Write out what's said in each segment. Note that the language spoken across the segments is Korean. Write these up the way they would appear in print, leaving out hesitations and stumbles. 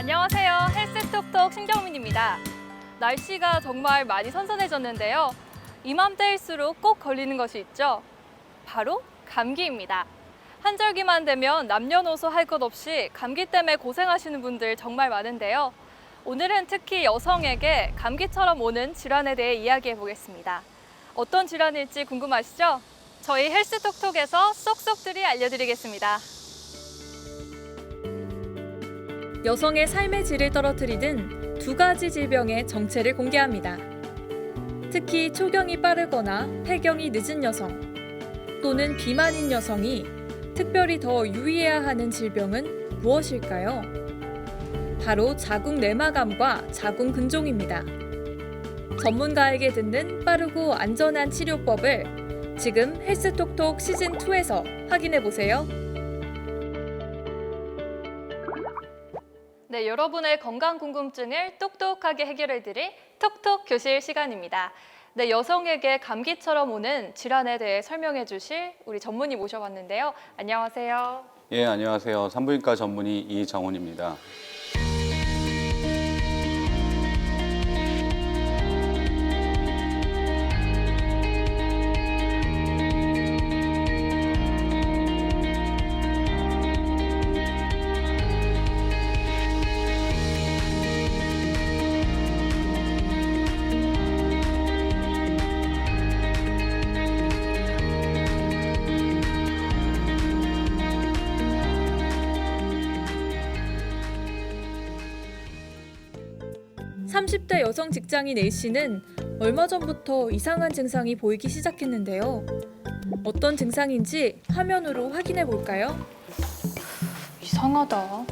안녕하세요. 헬스톡톡 신경민입니다. 날씨가 정말 많이 선선해졌는데요. 이맘때일수록 꼭 걸리는 것이 있죠. 바로 감기입니다. 한절기만 되면 남녀노소 할 것 없이 감기 때문에 고생하시는 분들 정말 많은데요. 오늘은 특히 여성에게 감기처럼 오는 질환에 대해 이야기해 보겠습니다. 어떤 질환일지 궁금하시죠? 저희 헬스톡톡에서 쏙쏙들이 알려드리겠습니다. 여성의 삶의 질을 떨어뜨리는 두 가지 질병의 정체를 공개합니다. 특히 초경이 빠르거나 폐경이 늦은 여성 또는 비만인 여성이 특별히 더 유의해야 하는 질병은 무엇일까요? 바로 자궁 내막암과 자궁 근종입니다. 전문가에게 듣는 빠르고 안전한 치료법을 지금 헬스톡톡 시즌2에서 확인해 보세요. 네, 여러분의 건강 궁금증을 똑똑하게 해결해드릴 톡톡 교실 시간입니다. 네, 여성에게 감기처럼 오는 질환에 대해 설명해 주실 우리 전문의 모셔봤는데요. 안녕하세요. 예, 안녕하세요. 산부인과 전문의 이정훈입니다. (30대) 여성 직장인 A씨는 얼마 전부터 이상한 증상이 보이기 시작했는데요. 어떤 증상인지 화면으로 확인해 볼까요? 이상하다.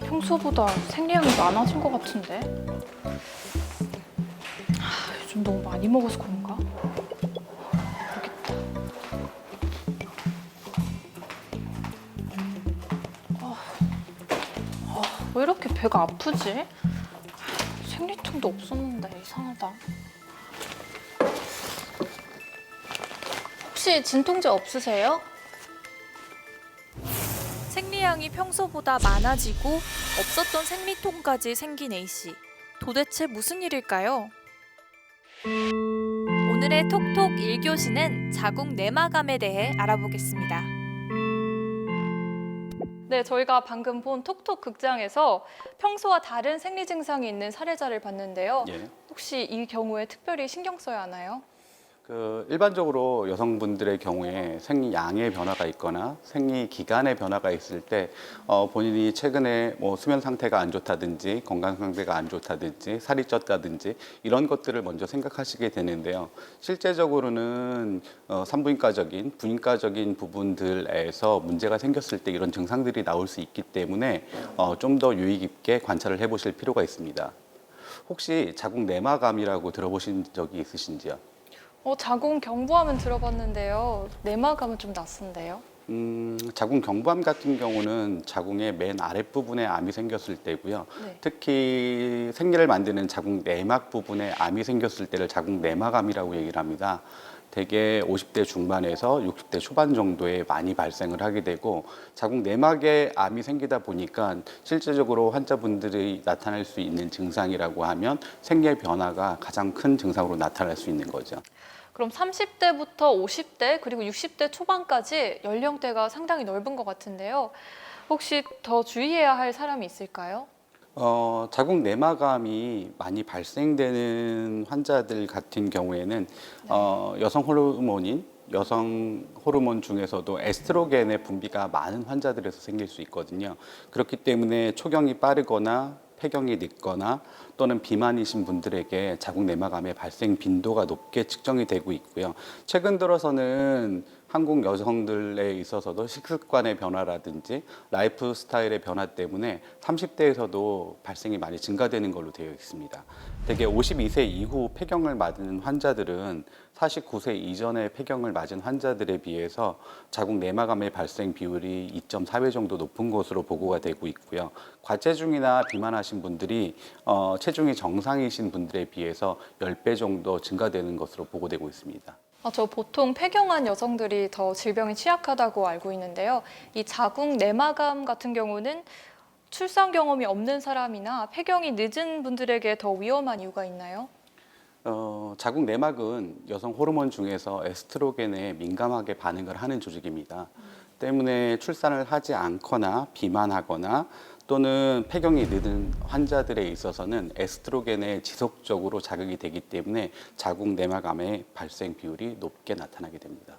평소보다 생리량이 많아진 것 같은데. 요즘 너무 많이 먹어서 그런가? 모르겠다. 왜 이렇게 배가 아프지? 생리통도 없었는데 이상하다. 혹시 진통제 없으세요? 생리량이 평소보다 많아지고 없었던 생리통까지 생긴 A씨. 도대체 무슨 일일까요? 오늘의 톡톡 1교시는 자궁 내막암에 대해 알아보겠습니다. 네, 저희가 방금 본 톡톡 극장에서 평소와 다른 생리 증상이 있는 사례자를 봤는데요. 예. 혹시 이 경우에 특별히 신경 써야 하나요? 일반적으로 여성분들의 경우에 생리양의 변화가 있거나 생리기간의 변화가 있을 때 본인이 최근에 수면 상태가 안 좋다든지 건강 상태가 안 좋다든지 살이 쪘다든지 이런 것들을 먼저 생각하시게 되는데요. 실제적으로는 산부인과적인 부인과적인 부분들에서 문제가 생겼을 때 이런 증상들이 나올 수 있기 때문에 좀 더 유의 깊게 관찰을 해보실 필요가 있습니다. 혹시 자궁 내막암이라고 들어보신 적이 있으신지요? 자궁 경부암은 들어봤는데요. 내막암은 좀 낯선데요. 자궁 경부암 같은 경우는 자궁의 맨 아랫부분에 암이 생겼을 때고요. 네. 특히 생리를 만드는 자궁 내막 부분에 암이 생겼을 때를 자궁 내막암이라고 얘기를 합니다. 대개 50대 중반에서 60대 초반 정도에 많이 발생을 하게 되고 자궁 내막에 암이 생기다 보니까 실제적으로 환자분들이 나타날 수 있는 증상이라고 하면 생리의 변화가 가장 큰 증상으로 나타날 수 있는 거죠. 그럼 30대부터 50대 그리고 60대 초반까지 연령대가 상당히 넓은 것 같은데요. 혹시 더 주의해야 할 사람이 있을까요? 자궁 내막암이 많이 발생되는 환자들 같은 경우에는 여성 호르몬 중에서도 에스트로겐의 분비가 많은 환자들에서 생길 수 있거든요. 그렇기 때문에 초경이 빠르거나 폐경이 늦거나 또는 비만이신 분들에게 자궁 내막암의 발생 빈도가 높게 측정이 되고 있고요. 최근 들어서는 한국 여성들에 있어서도 식습관의 변화라든지 라이프 스타일의 변화 때문에 30대에서도 발생이 많이 증가되는 걸로 되어 있습니다. 대개 52세 이후 폐경을 맞은 환자들은 49세 이전에 폐경을 맞은 환자들에 비해서 자궁 내막암의 발생 비율이 2.4배 정도 높은 것으로 보고가 되고 있고요. 과체중이나 비만하신 분들이 체중이 정상이신 분들에 비해서 10배 정도 증가되는 것으로 보고되고 있습니다. 저 보통 폐경한 여성들이 더 질병에 취약하다고 알고 있는데요. 이 자궁 내막암 같은 경우는 출산 경험이 없는 사람이나 폐경이 늦은 분들에게 더 위험한 이유가 있나요? 자궁 내막은 여성 호르몬 중에서 에스트로겐에 민감하게 반응을 하는 조직입니다. 때문에 출산을 하지 않거나 비만하거나 또는 폐경이 늦은 환자들에 있어서는 에스트로겐에 지속적으로 자극이 되기 때문에 자궁 내막암의 발생 비율이 높게 나타나게 됩니다.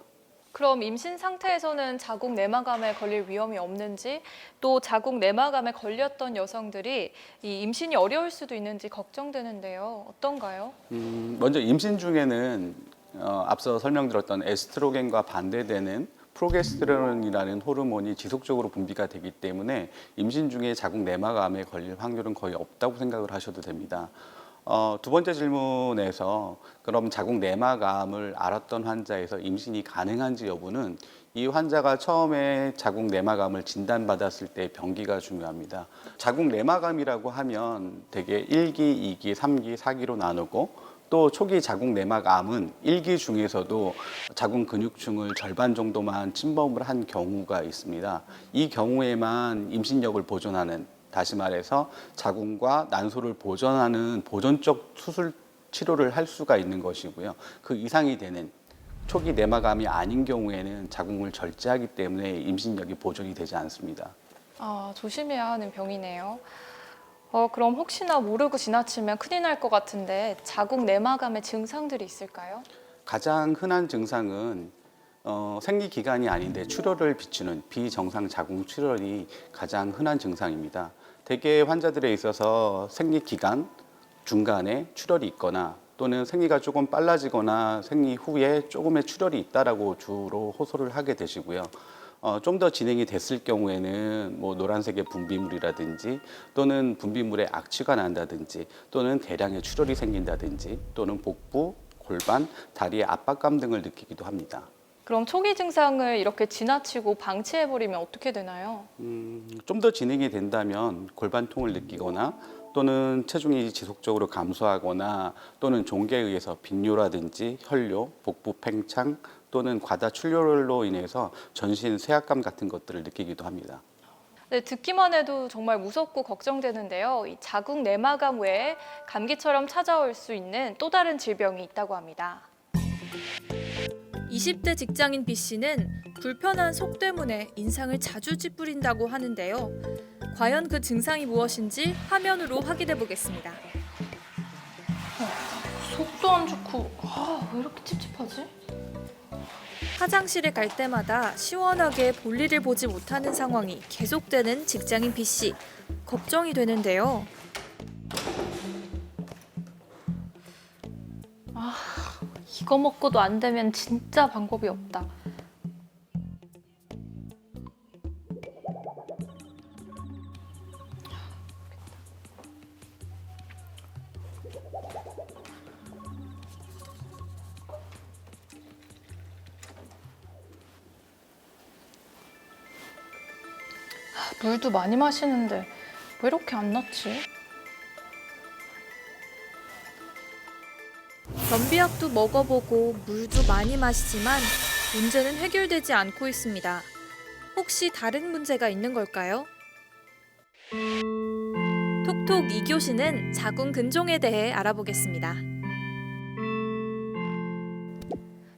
그럼 임신 상태에서는 자궁 내막암에 걸릴 위험이 없는지, 또 자궁 내막암에 걸렸던 여성들이 이 임신이 어려울 수도 있는지 걱정되는데요. 어떤가요? 먼저 임신 중에는 앞서 설명드렸던 에스트로겐과 반대되는 프로게스테론이라는 호르몬이 지속적으로 분비가 되기 때문에 임신 중에 자궁 내막암에 걸릴 확률은 거의 없다고 생각을 하셔도 됩니다. 두 번째 질문에서 그럼 자궁 내막암을 앓았던 환자에서 임신이 가능한지 여부는 이 환자가 처음에 자궁 내막암을 진단받았을 때 병기가 중요합니다. 자궁 내막암이라고 하면 대개 1기, 2기, 3기, 4기로 나누고 또 초기 자궁 내막암은 1기 중에서도 자궁 근육층을 절반 정도만 침범을 한 경우가 있습니다. 이 경우에만 임신력을 보존하는, 다시 말해서 자궁과 난소를 보존하는 보존적 수술 치료를 할 수가 있는 것이고요. 그 이상이 되는 초기 내막암이 아닌 경우에는 자궁을 절제하기 때문에 임신력이 보존이 되지 않습니다. 조심해야 하는 병이네요. 그럼 혹시나 모르고 지나치면 큰일 날 것 같은데 자궁 내막암의 증상들이 있을까요? 가장 흔한 증상은 생리 기간이 아닌데 출혈을 비추는 비정상 자궁 출혈이 가장 흔한 증상입니다. 대개 환자들에 있어서 생리 기간 중간에 출혈이 있거나 또는 생리가 조금 빨라지거나 생리 후에 조금의 출혈이 있다라고 주로 호소를 하게 되시고요. 좀 더 진행이 됐을 경우에는 뭐 노란색의 분비물이라든지 또는 분비물에 악취가 난다든지 또는 대량의 출혈이 생긴다든지 또는 복부, 골반, 다리의 압박감 등을 느끼기도 합니다. 그럼 초기 증상을 이렇게 지나치고 방치해버리면 어떻게 되나요? 좀 더 진행이 된다면 골반통을 느끼거나 또는 체중이 지속적으로 감소하거나 또는 종계에 의해서 빈뇨라든지 혈뇨, 복부 팽창 또는 과다 출혈로 인해서 전신 쇠약감 같은 것들을 느끼기도 합니다. 네, 듣기만 해도 정말 무섭고 걱정되는데요. 이 자궁 내막암 외에 감기처럼 찾아올 수 있는 또 다른 질병이 있다고 합니다. 20대 직장인 B 씨는 불편한 속 때문에 인상을 자주 찌푸린다고 하는데요. 과연 그 증상이 무엇인지 화면으로 확인해 보겠습니다. 속도 안 좋고 왜 이렇게 찝찝하지? 화장실에 갈 때마다 시원하게 볼일을 보지 못하는 상황이 계속되는 직장인 B 씨. 걱정이 되는데요. 이거 먹고도 안 되면 진짜 방법이 없다. 물도 많이 마시는데 왜 이렇게 안 낫지? 변비약도 먹어보고 물도 많이 마시지만 문제는 해결되지 않고 있습니다. 혹시 다른 문제가 있는 걸까요? 톡톡 2교시는 자궁 근종에 대해 알아보겠습니다.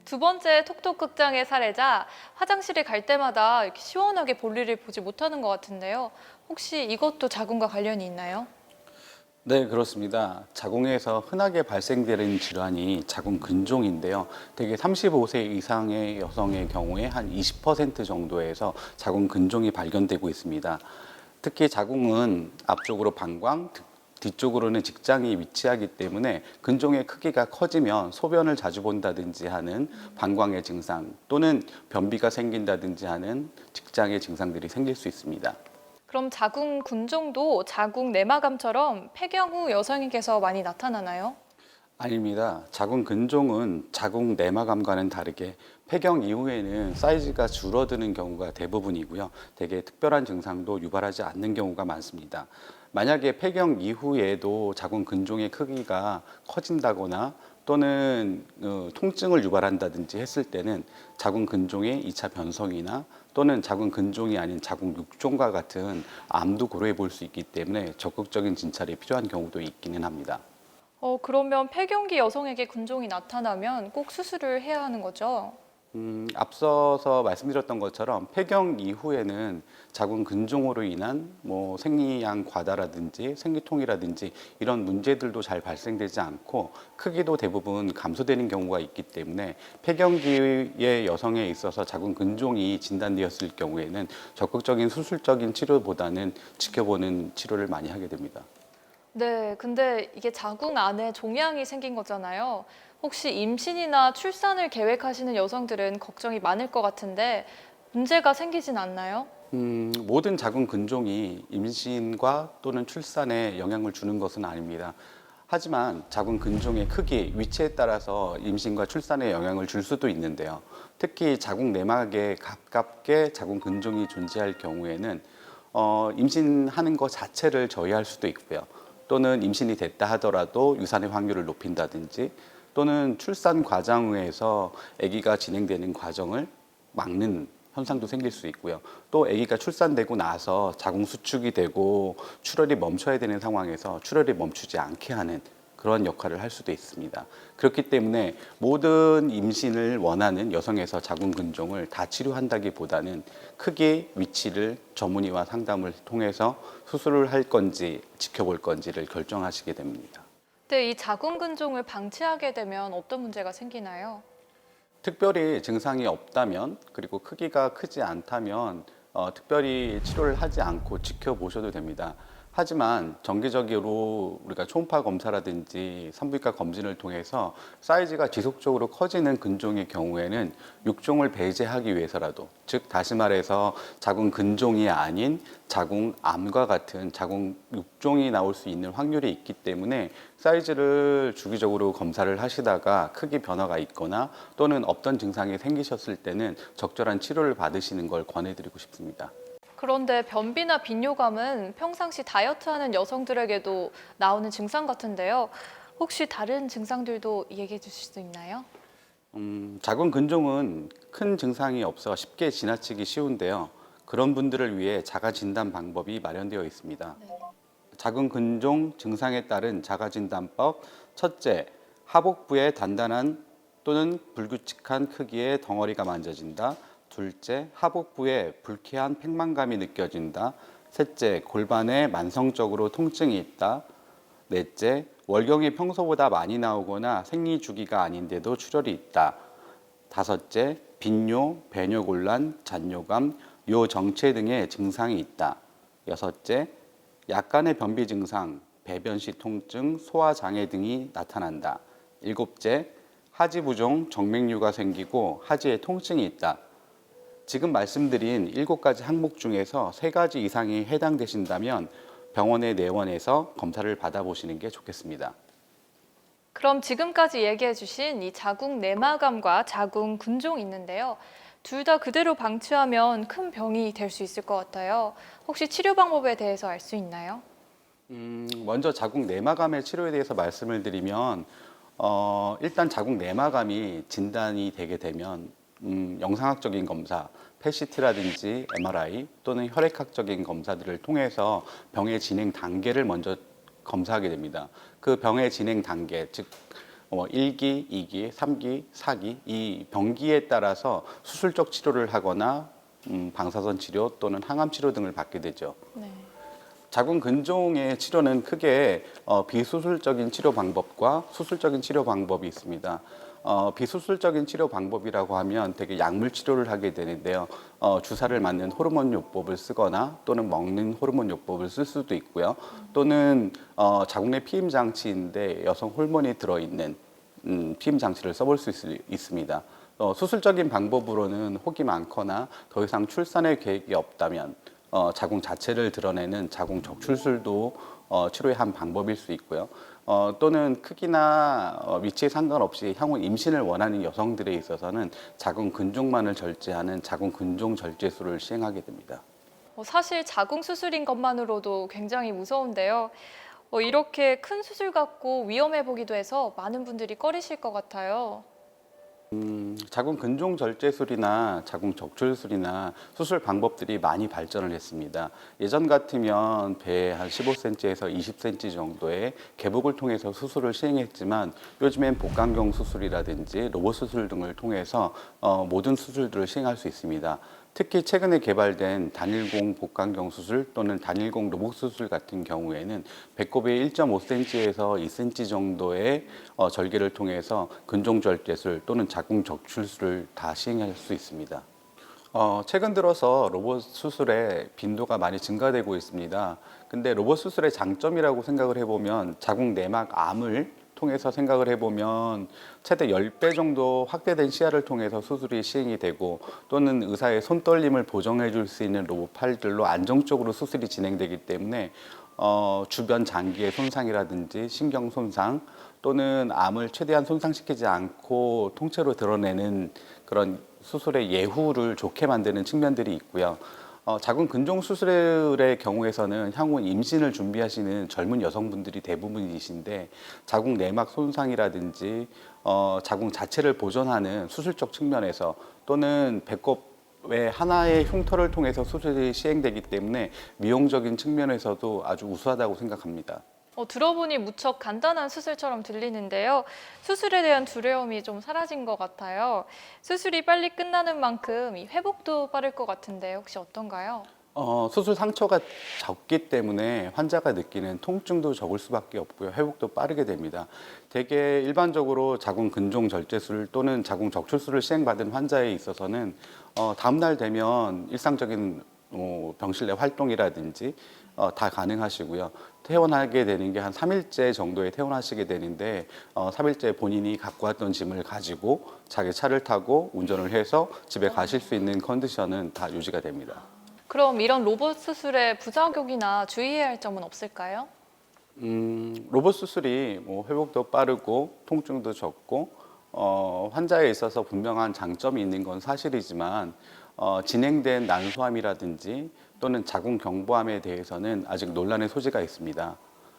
두 번째 톡톡 극장의 사례자, 화장실에 갈 때마다 이렇게 시원하게 볼일을 보지 못하는 것 같은데요. 혹시 이것도 자궁과 관련이 있나요? 네, 그렇습니다. 자궁에서 흔하게 발생되는 질환이 자궁 근종인데요. 대개 35세 이상의 여성의 경우에 한 20% 정도에서 자궁 근종이 발견되고 있습니다. 특히 자궁은 앞쪽으로 방광, 뒤쪽으로는 직장이 위치하기 때문에 근종의 크기가 커지면 소변을 자주 본다든지 하는 방광의 증상 또는 변비가 생긴다든지 하는 직장의 증상들이 생길 수 있습니다. 그럼 자궁 근종도 자궁 내막암처럼 폐경 후 여성에게서 많이 나타나나요? 아닙니다. 자궁 근종은 자궁 내막암과는 다르게 폐경 이후에는 사이즈가 줄어드는 경우가 대부분이고요. 대개 특별한 증상도 유발하지 않는 경우가 많습니다. 만약에 폐경 이후에도 자궁 근종의 크기가 커진다거나 또는 통증을 유발한다든지 했을 때는 자궁 근종의 2차 변성이나 또는 자궁 근종이 아닌 자궁 육종과 같은 암도 고려해 볼 수 있기 때문에 적극적인 진찰이 필요한 경우도 있기는 합니다. 그러면 폐경기 여성에게 근종이 나타나면 꼭 수술을 해야 하는 거죠? 앞서서 말씀드렸던 것처럼 폐경 이후에는 자궁 근종으로 인한 생리양 과다라든지 생리통이라든지 이런 문제들도 잘 발생되지 않고 크기도 대부분 감소되는 경우가 있기 때문에 폐경기의 여성에 있어서 자궁 근종이 진단되었을 경우에는 적극적인 수술적인 치료보다는 지켜보는 치료를 많이 하게 됩니다. 네, 근데 이게 자궁 안에 종양이 생긴 거잖아요. 혹시 임신이나 출산을 계획하시는 여성들은 걱정이 많을 것 같은데 문제가 생기진 않나요? 모든 자궁 근종이 임신과 또는 출산에 영향을 주는 것은 아닙니다. 하지만 자궁 근종의 크기, 위치에 따라서 임신과 출산에 영향을 줄 수도 있는데요. 특히 자궁 내막에 가깝게 자궁 근종이 존재할 경우에는 임신하는 것 자체를 저해할 수도 있고요. 또는 임신이 됐다 하더라도 유산의 확률을 높인다든지 또는 출산 과정에서 아기가 진행되는 과정을 막는 현상도 생길 수 있고요. 또 아기가 출산되고 나서 자궁 수축이 되고 출혈이 멈춰야 되는 상황에서 출혈이 멈추지 않게 하는 그런 역할을 할 수도 있습니다. 그렇기 때문에 모든 임신을 원하는 여성에서 자궁 근종을 다 치료한다기보다는 크기, 위치를 전문의와 상담을 통해서 수술을 할 건지 지켜볼 건지를 결정하시게 됩니다. 근데 이 자궁 근종을 방치하게 되면 어떤 문제가 생기나요? 특별히 증상이 없다면 그리고 크기가 크지 않다면 특별히 치료를 하지 않고 지켜보셔도 됩니다. 하지만 정기적으로 우리가 초음파 검사라든지 산부인과 검진을 통해서 사이즈가 지속적으로 커지는 근종의 경우에는 육종을 배제하기 위해서라도, 즉 다시 말해서 자궁 근종이 아닌 자궁암과 같은 자궁 육종이 나올 수 있는 확률이 있기 때문에 사이즈를 주기적으로 검사를 하시다가 크기 변화가 있거나 또는 없던 증상이 생기셨을 때는 적절한 치료를 받으시는 걸 권해드리고 싶습니다. 그런데 변비나 빈뇨감은 평상시 다이어트하는 여성들에게도 나오는 증상 같은데요. 혹시 다른 증상들도 얘기해 주실 수 있나요? 자궁 근종은 큰 증상이 없어 쉽게 지나치기 쉬운데요. 그런 분들을 위해 자가 진단 방법이 마련되어 있습니다. 자궁 근종 증상에 따른 자가 진단법. 첫째, 하복부에 단단한 또는 불규칙한 크기의 덩어리가 만져진다. 둘째, 하복부에 불쾌한 팽만감이 느껴진다. 셋째, 골반에 만성적으로 통증이 있다. 넷째, 월경이 평소보다 많이 나오거나 생리 주기가 아닌데도 출혈이 있다. 다섯째, 빈뇨, 배뇨곤란, 잔뇨감, 요정체 등의 증상이 있다. 여섯째, 약간의 변비 증상, 배변 시 통증, 소화 장애 등이 나타난다. 일곱째, 하지 부종, 정맥류가 생기고 하지에 통증이 있다. 지금 말씀드린 7가지 항목 중에서 3가지 이상이 해당되신다면 병원에 내원해서 검사를 받아보시는 게 좋겠습니다. 그럼 지금까지 얘기해 주신 이 자궁 내막암과 자궁 근종 있는데요. 둘 다 그대로 방치하면 큰 병이 될 수 있을 것 같아요. 혹시 치료 방법에 대해서 알 수 있나요? 먼저 자궁 내막암의 치료에 대해서 말씀을 드리면 일단 자궁 내막암이 진단이 되게 되면 영상학적인 검사, PET-CT라든지 MRI 또는 혈액학적인 검사들을 통해서 병의 진행 단계를 먼저 검사하게 됩니다. 그 병의 진행 단계, 즉 1기, 2기, 3기, 4기 이 병기에 따라서 수술적 치료를 하거나 방사선 치료 또는 항암 치료 등을 받게 되죠. 네. 자궁 근종의 치료는 크게 비수술적인 치료 방법과 수술적인 치료 방법이 있습니다. 비수술적인 치료 방법이라고 하면 되게 약물 치료를 하게 되는데요. 주사를 맞는 호르몬 요법을 쓰거나 또는 먹는 호르몬 요법을 쓸 수도 있고요. 또는 자궁 내 피임 장치인데 여성 호르몬이 들어있는 피임 장치를 써볼 수 있습니다. 수술적인 방법으로는 혹이 많거나 더 이상 출산의 계획이 없다면 자궁 자체를 드러내는 자궁 적출술도 치료의 한 방법일 수 있고요. 또는 크기나 위치에 상관없이 향후 임신을 원하는 여성들에 있어서는 자궁 근종만을 절제하는 자궁 근종 절제술을 시행하게 됩니다. 사실 자궁 수술인 것만으로도 굉장히 무서운데요. 이렇게 큰 수술 같고 위험해 보기도 해서 많은 분들이 꺼리실 것 같아요. 자궁 근종 절제술이나 자궁 적출술이나 수술 방법들이 많이 발전을 했습니다. 예전 같으면 배에 한 15cm에서 20cm 정도의 개복을 통해서 수술을 시행했지만 요즘엔 복강경 수술이라든지 로봇 수술 등을 통해서 모든 수술들을 시행할 수 있습니다. 특히 최근에 개발된 단일공 복강경 수술 또는 단일공 로봇 수술 같은 경우에는 배꼽의 1.5cm에서 2cm 정도의 절개를 통해서 근종 절제술 또는 자궁 적출술을 다 시행할 수 있습니다. 최근 들어서 로봇 수술의 빈도가 많이 증가되고 있습니다. 근데 로봇 수술의 장점이라고 생각을 해보면 자궁 내막 암을 통해서 생각을 해보면 최대 10배 정도 확대된 시야를 통해서 수술이 시행이 되고 또는 의사의 손떨림을 보정해 줄 수 있는 로봇 팔들로 안정적으로 수술이 진행되기 때문에 주변 장기의 손상이라든지 신경 손상 또는 암을 최대한 손상시키지 않고 통째로 드러내는 그런 수술의 예후를 좋게 만드는 측면들이 있고요. 자궁 근종 수술의 경우에서는 향후 임신을 준비하시는 젊은 여성분들이 대부분이신데 자궁 내막 손상이라든지 자궁 자체를 보존하는 수술적 측면에서 또는 배꼽의 하나의 흉터를 통해서 수술이 시행되기 때문에 미용적인 측면에서도 아주 우수하다고 생각합니다. 들어보니 무척 간단한 수술처럼 들리는데요. 수술에 대한 두려움이 좀 사라진 것 같아요. 수술이 빨리 끝나는 만큼 이 회복도 빠를 것 같은데 혹시 어떤가요? 수술 상처가 적기 때문에 환자가 느끼는 통증도 적을 수밖에 없고요. 회복도 빠르게 됩니다. 대개 일반적으로 자궁 근종 절제술 또는 자궁 적출술을 시행받은 환자에 있어서는 다음 날 되면 일상적인 병실 내 활동이라든지 다 가능하시고요. 퇴원하게 되는 게 한 3일째 정도에 퇴원하시게 되는데 3일째 본인이 갖고 왔던 짐을 가지고 자기 차를 타고 운전을 해서 집에 가실 수 있는 컨디션은 다 유지가 됩니다. 그럼 이런 로봇 수술의 부작용이나 주의해야 할 점은 없을까요? 로봇 수술이 회복도 빠르고 통증도 적고 환자에 있어서 분명한 장점이 있는 건 사실이지만 진행된 난소암이라든지 또는 자궁 경부암에 대해서는 아직 논란의 소지가 있습니다.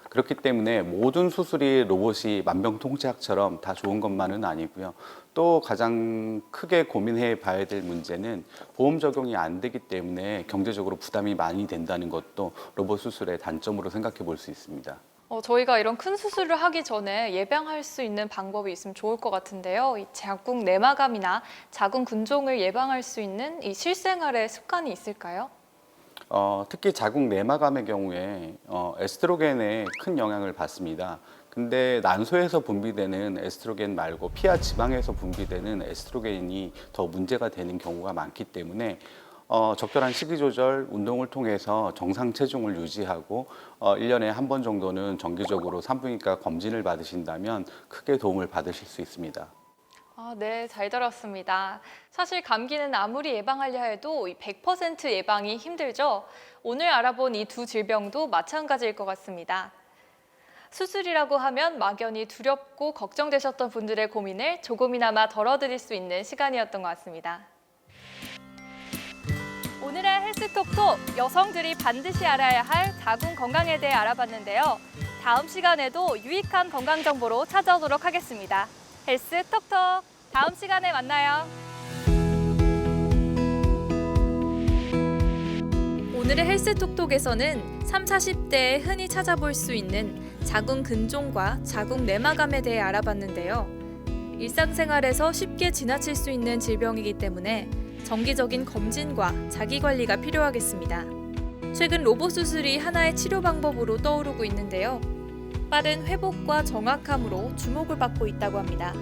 그렇기 때문에 모든 수술이 로봇이 만병통치약처럼 다 좋은 것만은 아니고요. 또 가장 크게 고민해 봐야 될 문제는 보험 적용이 안 되기 때문에 경제적으로 부담이 많이 된다는 것도 로봇 수술의 단점으로 생각해 볼 수 있습니다. 저희가 이런 큰 수술을 하기 전에 예방할 수 있는 방법이 있으면 좋을 것 같은데요. 이 자궁 내막암이나 자궁 근종을 예방할 수 있는 이 실생활의 습관이 있을까요? 특히 자궁 내막암의 경우에 에스트로겐에 큰 영향을 받습니다. 근데 난소에서 분비되는 에스트로겐 말고 피하 지방에서 분비되는 에스트로겐이 더 문제가 되는 경우가 많기 때문에 적절한 식이 조절, 운동을 통해서 정상 체중을 유지하고 1년에 한 번 정도는 정기적으로 산부인과 검진을 받으신다면 크게 도움을 받으실 수 있습니다. 네, 잘 들었습니다. 사실 감기는 아무리 예방하려 해도 100% 예방이 힘들죠. 오늘 알아본 이 두 질병도 마찬가지일 것 같습니다. 수술이라고 하면 막연히 두렵고 걱정되셨던 분들의 고민을 조금이나마 덜어드릴 수 있는 시간이었던 것 같습니다. 오늘의 헬스톡톡, 여성들이 반드시 알아야 할 자궁 건강에 대해 알아봤는데요. 다음 시간에도 유익한 건강 정보로 찾아오도록 하겠습니다. 헬스톡톡, 다음 시간에 만나요. 오늘의 헬스톡톡에서는 30, 40대에 흔히 찾아볼 수 있는 자궁 근종과 자궁 내막암에 대해 알아봤는데요. 일상생활에서 쉽게 지나칠 수 있는 질병이기 때문에 정기적인 검진과 자기관리가 필요하겠습니다. 최근 로봇 수술이 하나의 치료 방법으로 떠오르고 있는데요. 빠른 회복과 정확함으로 주목을 받고 있다고 합니다.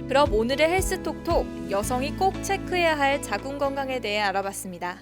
그럼 오늘의 헬스톡톡, 여성이 꼭 체크해야 할 자궁 건강에 대해 알아봤습니다.